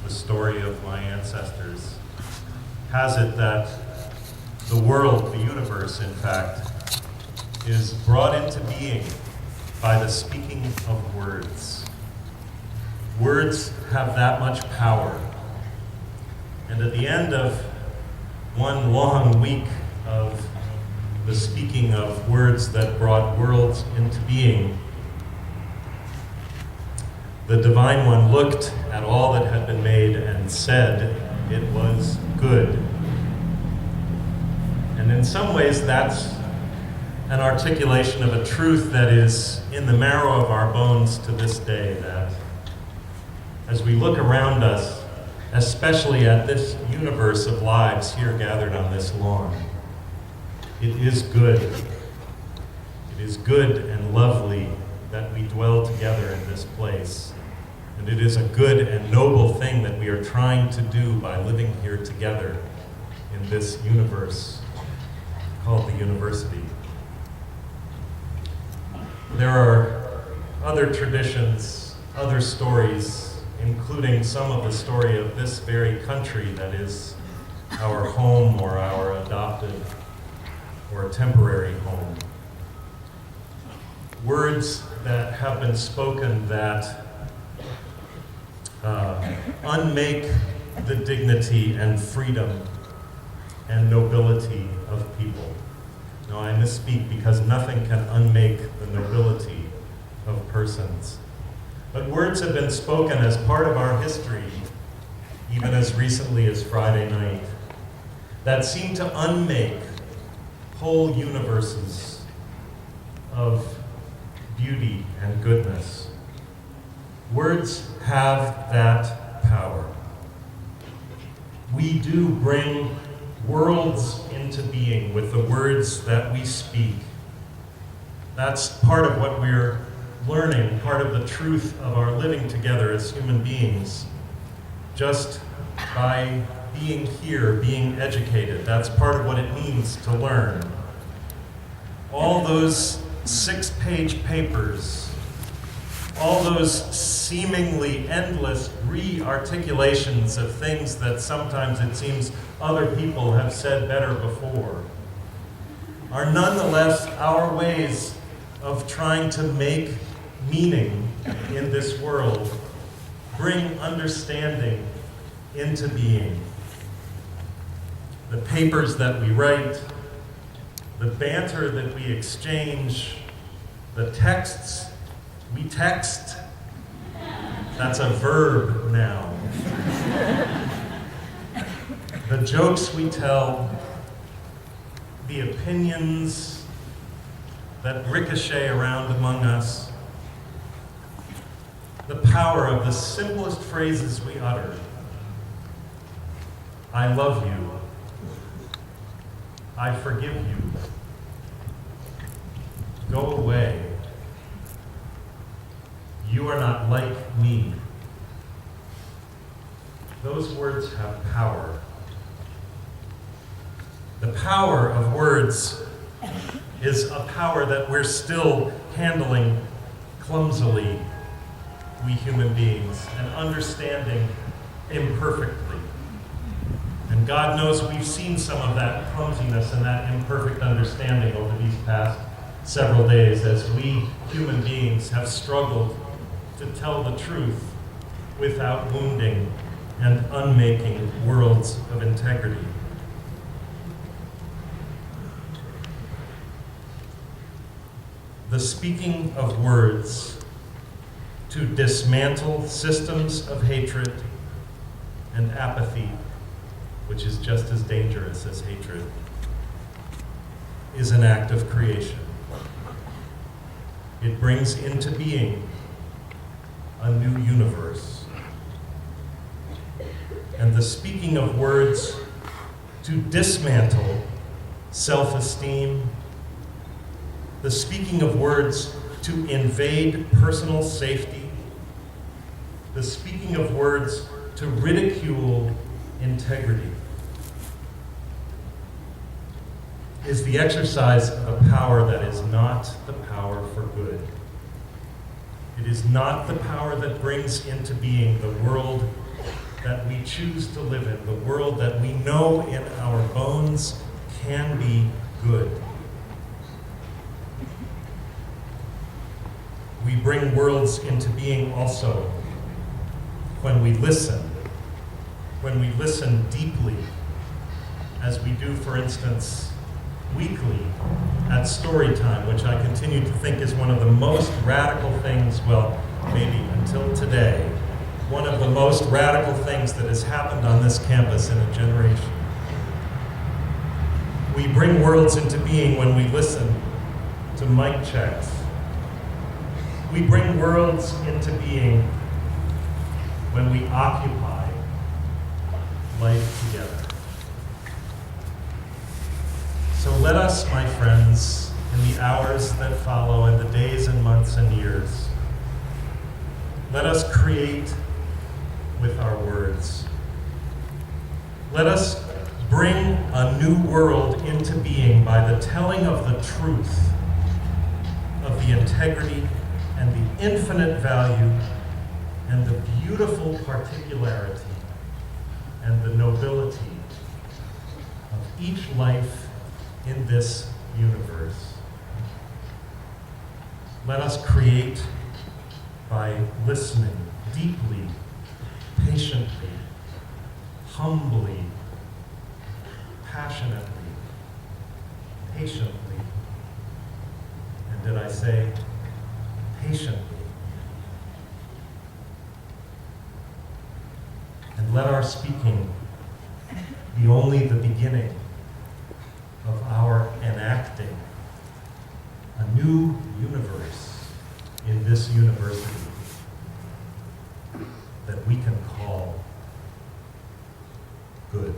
the story of my ancestors, has it that the world, the universe, in fact, is brought into being by the speaking of words. Words have that much power. And at the end of one long week of the speaking of words that brought worlds into being, the Divine One looked at all that had been made and said it was good. And in some ways that's an articulation of a truth that is in the marrow of our bones to this day, that as we look around us, especially at this universe of lives here gathered on this lawn, it is good. It is good and lovely that we dwell together in this place. And it is a good and noble thing that we are trying to do by living here together in this universe called the university. There are other traditions, other stories, including some of the story of this very country that is our home or our adopted or temporary home. Words that have been spoken that unmake the dignity and freedom and nobility of people. Now, I misspeak because nothing can unmake the nobility of persons. But words have been spoken as part of our history, even as recently as Friday night, that seem to unmake whole universes of beauty and goodness. Words have that power. We do bring worlds into being with the words that we speak. That's part of what we're learning, part of the truth of our living together as human beings. Just by being here, being educated, that's part of what it means to learn. All those 6-page papers, all those seemingly endless re-articulations of things that sometimes it seems other people have said better before, are nonetheless our ways of trying to make meaning in this world, bring understanding into being. The papers that we write, the banter that we exchange, the texts we text. That's a verb now. The jokes we tell, the opinions that ricochet around among us, the power of the simplest phrases we utter. I love you. I forgive you. Go away. You are not like me. Those words have power. The power of words is a power that we're still handling clumsily, we human beings, and understanding imperfectly. And God knows we've seen some of that clumsiness and that imperfect understanding over these past several days as we human beings have struggled to tell the truth without wounding and unmaking worlds of integrity. The speaking of words to dismantle systems of hatred and apathy, which is just as dangerous as hatred, is an act of creation. It brings into being a new universe. And the speaking of words to dismantle self-esteem, the speaking of words to invade personal safety, the speaking of words to ridicule integrity, is the exercise of a power that is not the power for good. It is not the power that brings into being the world that we choose to live in, the world that we know in our bones can be good. We bring worlds into being also when we listen deeply, as we do, for instance, weekly at story time, which I continue to think is one of the most radical things, well, maybe until today, one of the most radical things that has happened on this campus in a generation. We bring worlds into being when we listen to mic checks. We bring worlds into being when we occupy life together. So let us, my friends, in the hours that follow, and the days and months and years, let us create with our words. Let us bring a new world into being by the telling of the truth, of the integrity and the infinite value and the beautiful particularity and the nobility of each life in this universe. Let us create by listening deeply, patiently, humbly, passionately, patiently, and did I say patiently? And let our speaking be only the beginning of our enacting a new universe in this university that we can call good.